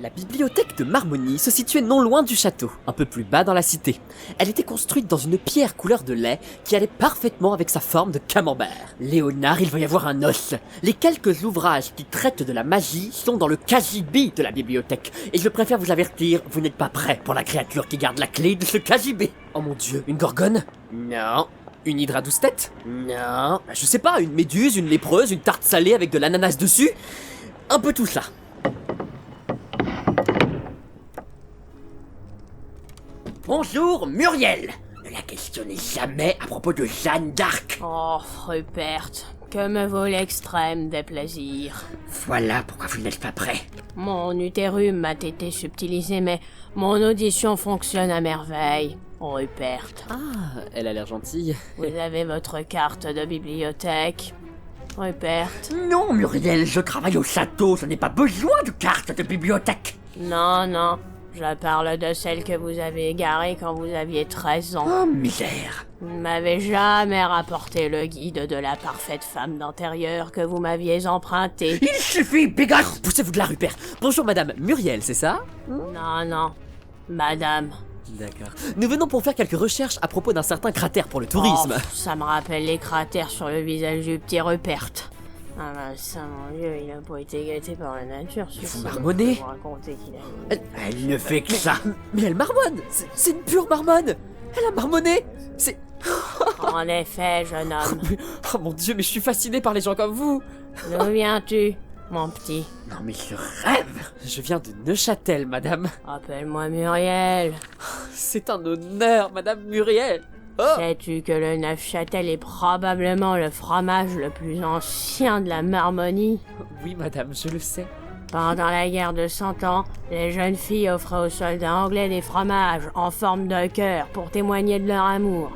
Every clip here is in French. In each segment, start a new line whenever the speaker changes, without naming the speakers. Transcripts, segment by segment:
La bibliothèque de Marmonie se situait non loin du château, un peu plus bas dans la cité. Elle était construite dans une pierre couleur de lait qui allait parfaitement avec sa forme de camembert. Léonard, il va y avoir un os. Les quelques ouvrages qui traitent de la magie sont dans le cagibi de la bibliothèque. Et je préfère vous avertir, vous n'êtes pas prêt pour la créature qui garde la clé de ce cagibi. Oh mon dieu, une gorgone? Non. Une hydre à 12 têtes? Non. Je sais pas, une méduse, une lépreuse, une tarte salée avec de l'ananas dessus? Un peu tout ça. Bonjour, Muriel. Ne la questionnez jamais à propos de Jeanne d'Arc.
Oh, Rupert, que me vaut l'extrême des plaisirs.
Voilà pourquoi vous n'êtes pas prêt.
Mon utérus m'a été subtilisé, mais mon audition fonctionne à merveille. Rupert,
Ah, elle a l'air gentille.
vous avez votre carte de bibliothèque. Rupert,
Non, Muriel, je travaille au château, je n'ai pas besoin de carte de bibliothèque.
non, je parle de celle que vous avez égarée quand vous aviez 13 ans.
Oh, misère.
Vous ne m'avez jamais rapporté le guide de la parfaite femme d'intérieur que vous m'aviez emprunté.
Il suffit, bigote. Poussez-vous de là, Rupert. Bonjour, madame Muriel, c'est ça?
Non, madame.
D'accord. Nous venons pour faire quelques recherches à propos d'un certain cratère pour le tourisme.
Oh, ça me rappelle les cratères sur le visage du petit Rupert. Ah bah ça, mon Dieu, il a pas été gâté par la nature.
Vous marmonnez? Elle ne fait que ça. Mais elle marmonne. C'est une pure marmonne. Elle a marmonné. C'est...
En effet, jeune homme.
Oh mon dieu, mais je suis fasciné par les gens comme vous.
D'où viens-tu, mon petit?
Non mais je rêve. Je viens de Neuchâtel, madame.
Appelle-moi Muriel.
C'est un honneur, madame Muriel. Oh.
Sais-tu que le Neufchâtel est probablement le fromage le plus ancien de la Marmonie?
Oui, madame, je le sais.
Pendant la guerre de 100 ans, les jeunes filles offraient aux soldats anglais des fromages en forme de cœur pour témoigner de leur amour.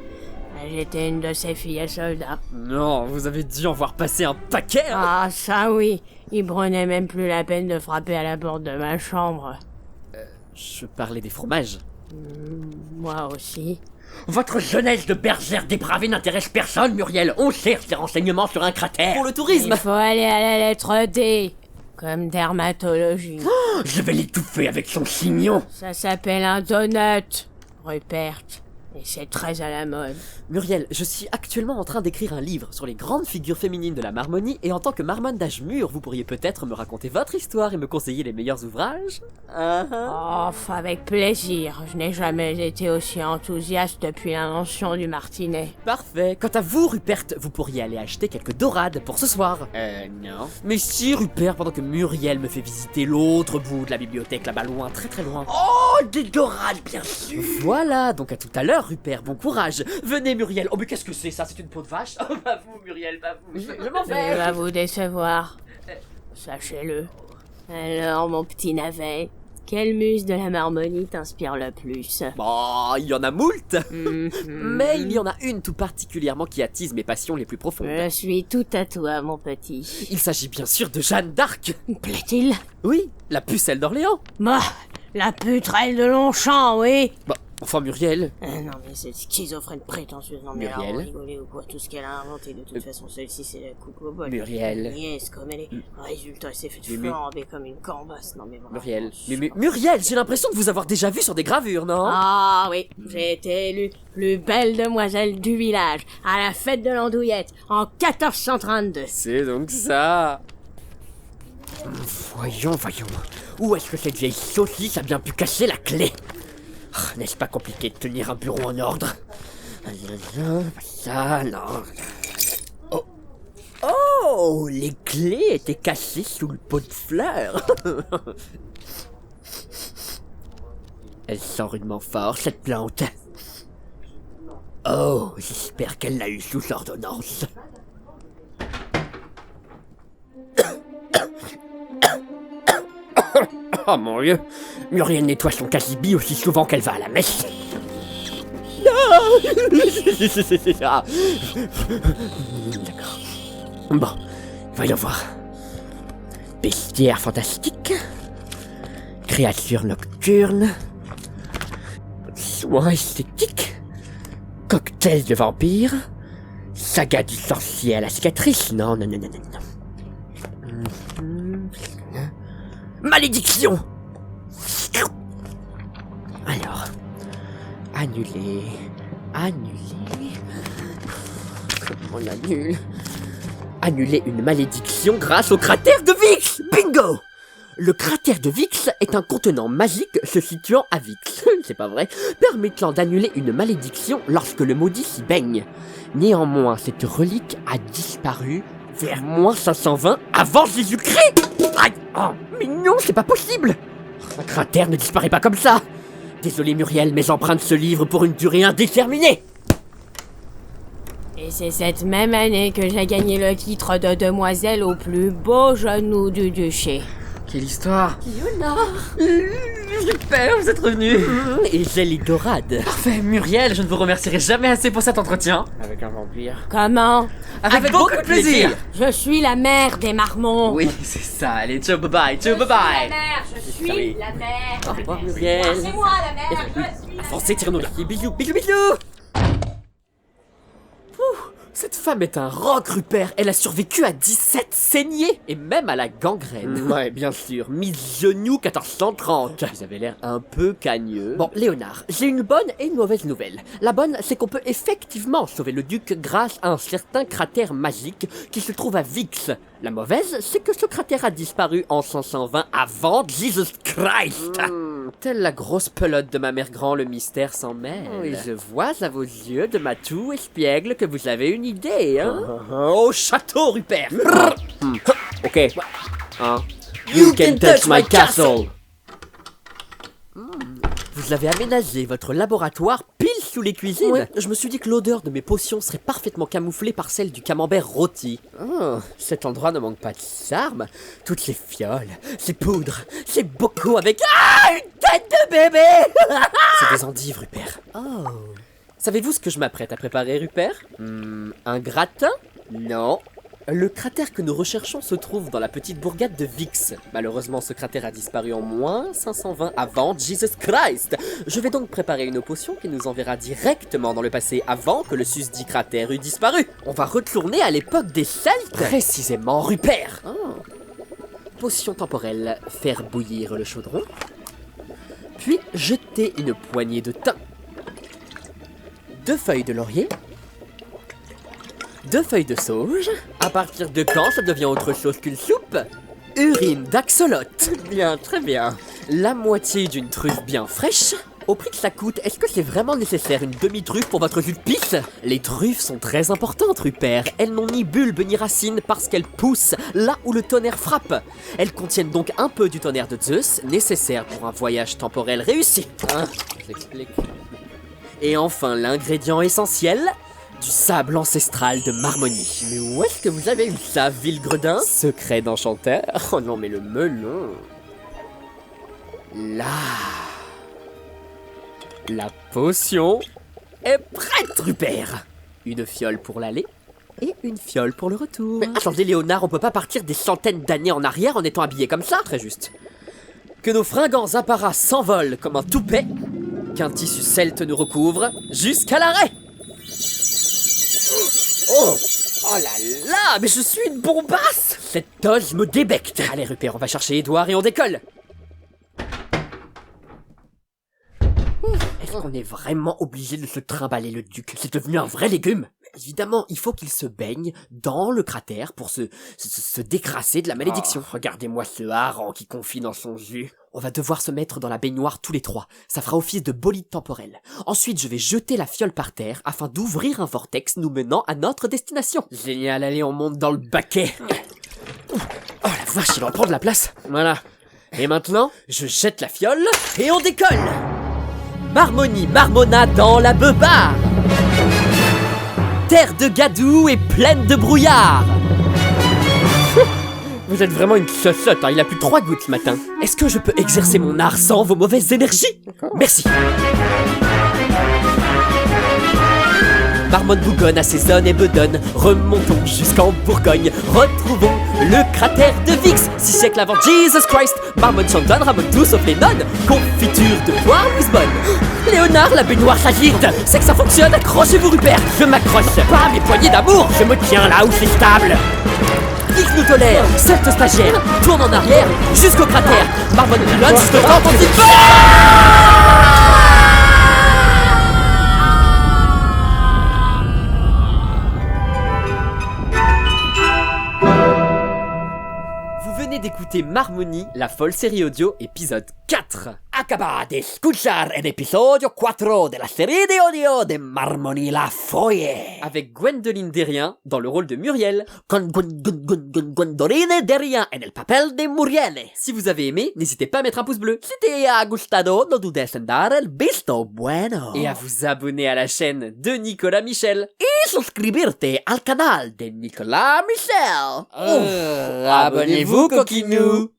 J'étais une de ces filles soldats.
Non, vous avez dû en voir passer un paquet, hein.
Ah, ça oui. Il prenait même plus la peine de frapper à la porte de ma chambre.
Je parlais des fromages.
Moi aussi.
Votre jeunesse de bergère dépravée n'intéresse personne, Muriel. On cherche des renseignements sur un cratère. Pour le tourisme.
Il faut aller à la lettre D. Comme dermatologie.
Je vais l'étouffer avec son chignon.
Ça s'appelle un donut, Rupert. Et c'est très à la mode.
Muriel, je suis actuellement en train d'écrire un livre sur les grandes figures féminines de la Marmonie et en tant que marmonne d'âge mûr, vous pourriez peut-être me raconter votre histoire et me conseiller les meilleurs ouvrages.
Oh, avec plaisir. Je n'ai jamais été aussi enthousiaste depuis l'invention du martinet.
Parfait. Quant à vous, Rupert, vous pourriez aller acheter quelques dorades pour ce soir. Non. Mais si, Rupert, pendant que Muriel me fait visiter l'autre bout de la bibliothèque, là-bas loin, très très loin. Oh, des dorades, bien sûr. Voilà, donc à tout à l'heure, Rupert, bon courage. Venez, Muriel. Oh, mais qu'est-ce que c'est, ça? C'est une peau de vache? Oh, pas vous, Muriel, pas vous. Je m'en
Il
vais.
va vous décevoir. Sachez-le. Alors, mon petit navet, quelle muse de la Marmonie t'inspire le plus?
Bon, il y en a moult. Mais il y en a une tout particulièrement qui attise mes passions les plus profondes.
Je suis tout à toi, mon petit.
Il s'agit bien sûr de Jeanne d'Arc.
Plaît-il?
Oui, la pucelle d'Orléans.
Bah, la putrelle de Longchamp, oui.
Bah, enfin Muriel.
Non mais cette schizophrène prétentieuse, non mais alors
Muriel.
vous rigolez ou quoi? Tout ce qu'elle a inventé, de toute façon celle-ci c'est la coupe au bol.
Muriel.
Yes, comme elle est. Résultat, elle s'est fait
Mais-
flamber comme une cambasse, non mais vraiment.
Muriel. Mais Muriel, j'ai l'impression de vous avoir déjà vu sur des gravures, non?
Ah oui, j'ai été élue plus belle demoiselle du village à la fête de l'Andouillette en 1432.
C'est donc ça. Voyons. Où est-ce que cette vieille saucisse a bien pu cacher la clé? N'est-ce pas compliqué de tenir un bureau en ordre? Ça, non. Oh, les clés étaient cachées sous le pot de fleurs. Elle sent rudement fort, cette plante. Oh, j'espère qu'elle l'a eu sous ordonnance. Oh mon Dieu, Muriel nettoie son cagibi aussi souvent qu'elle va à la messe. Ah. D'accord. Bon, voyons voir. Bestiaire fantastique. Créature nocturne. Soins esthétiques. Cocktail de vampire. Saga du sorcier à la cicatrice. Non. Malédiction. Annuler. Comment on annule? Annuler une malédiction grâce au cratère de Vix. Bingo! Le cratère de Vix est un contenant magique se situant à Vix, c'est pas vrai, permettant d'annuler une malédiction lorsque le maudit s'y baigne. Néanmoins, cette relique a disparu vers moins 520 avant Jésus-Christ. Aïe, oh, mais non, c'est pas possible. Un cratère ne disparaît pas comme ça. Désolé Muriel, mais j'emprunte ce livre pour une durée indéterminée.
Et c'est cette même année que j'ai gagné le titre de demoiselle au plus beau genou du duché.
Quelle histoire!
Léonard.
Super, vous êtes revenu!
Et j'ai les dorades.
Parfait, Muriel, je ne vous remercierai jamais assez pour cet entretien.
Avec un vampire.
Comment?
Avec beaucoup de plaisir!
Je suis la mère des marmons.
Oui, c'est ça, allez, ciao, bye bye, ciao, bye
La
bye!
mère, je suis
Oui.
la mère.
Au revoir Muriel.
C'est moi la mère, je suis la
Avancez, tirez-nous les bisous, bisous, bisous. Cette femme est un roc, Rupert. Elle a survécu à 17 saignées et même à la gangrène. Ouais, bien sûr. Mise genou 1430. Vous avez l'air un peu cagneux. Bon, Léonard, j'ai une bonne et une mauvaise nouvelle. La bonne, c'est qu'on peut effectivement sauver le duc grâce à un certain cratère magique qui se trouve à Vix. La mauvaise, c'est que ce cratère a disparu en 520 avant Jesus Christ. Telle la grosse pelote de ma mère grand, le mystère s'en mêle. Oui, je vois à vos yeux de matou espiègle que vous avez une idée, hein. Au château, Rupert. Ok. You can touch my castle. Vous avez aménagé votre laboratoire pile sous les cuisines. Ouais, je me suis dit que l'odeur de mes potions serait parfaitement camouflée par celle du camembert rôti. Cet endroit ne manque pas de charme. Toutes ces fioles, ces poudres, ces bocaux avec une tête de bébé. C'est des endives, Rupert. Savez-vous ce que je m'apprête à préparer, Rupert? Un gratin? Non. Le cratère que nous recherchons se trouve dans la petite bourgade de Vix. Malheureusement, ce cratère a disparu en moins 520 avant Jesus Christ. Je vais donc préparer une potion qui nous enverra directement dans le passé avant que le susdit cratère eût disparu. On va retourner à l'époque des Celtes. Précisément, Rupert. Potion temporelle. Faire bouillir le chaudron. Puis jeter une poignée de thym. 2 feuilles de laurier. 2 feuilles de sauge. À partir de quand ça devient autre chose qu'une soupe? Urine d'axolote. Bien, très bien. La moitié d'une truffe bien fraîche. Au prix que ça coûte, est-ce que c'est vraiment nécessaire une demi-truffe pour votre jus de pisse? Les truffes sont très importantes, Rupert. Elles n'ont ni bulbe ni racines parce qu'elles poussent là où le tonnerre frappe. Elles contiennent donc un peu du tonnerre de Zeus, nécessaire pour un voyage temporel réussi. J'explique. Et enfin, l'ingrédient essentiel... du sable ancestral de Marmonie. Mais où est-ce que vous avez eu ça, Villegredin? Secret d'enchanteur? Oh non, mais le melon... Là... La potion est prête, Rupert. Une fiole pour l'aller et une fiole pour le retour. Mais attendez, Léonard, on peut pas partir des centaines d'années en arrière en étant habillé comme ça? Très juste. Que nos fringants apparats s'envolent comme un toupet, qu'un tissu celte nous recouvre, jusqu'à l'arrêt. Oh là là, mais je suis une bombasse! Cette dose me débecte. Allez, Rupert, on va chercher Édouard et on décolle. Est-ce qu'on est vraiment obligé de se trimballer le duc? C'est devenu un vrai légume. Évidemment, il faut qu'il se baigne dans le cratère pour se décrasser de la malédiction. Regardez-moi ce hareng qui confie dans son jus. On va devoir se mettre dans la baignoire tous les trois. Ça fera office de bolide temporel. Ensuite, je vais jeter la fiole par terre afin d'ouvrir un vortex nous menant à notre destination. Génial, allez, on monte dans le baquet. Oh la vache, il va en prendre la place. Voilà. Et maintenant, je jette la fiole et on décolle. Marmonie marmonna dans la beubare. Terre de gadou et pleine de brouillard. Vous êtes vraiment une sosotte, hein. Il a plus 3 gouttes ce matin. Est-ce que je peux exercer mon art sans vos mauvaises énergies? Merci. Marmonne bougonne, assaisonne et bedonne. Remontons jusqu'en Bourgogne. Retrouvons le cratère de Vix. 6 siècles avant Jesus Christ. Marmonne chantonne, ramonne tout sauf les nonnes. Confiture de poire Lisbonne. Léonard, la baignoire s'agite. C'est que ça fonctionne, accrochez-vous Rupert. Je m'accroche pas à mes poignées d'amour. Je me tiens là où c'est stable. Vix nous tolère, celte stagiaire. Tourne en arrière jusqu'au cratère. Marmonne bougonne, je te tente en venez d'écouter Marmonie, la folle série audio, épisode 4.
Acaba de escuchar el episodio 4 de la serie de audio de Marmonie la Folle.
Avec Gwendoline Derrien dans le rôle de Muriel.
Con Gwendoline Derrien en el papel de Muriel.
Si vous avez aimé, n'hésitez pas à mettre un pouce bleu.
Si te ha gustado, no dudes en dar el visto bueno.
Et à vous abonner à la chaîne de Nicolas Michel.
Y suscribirte al canal de Nicolas Michel.
Abonnez-vous, coquinous.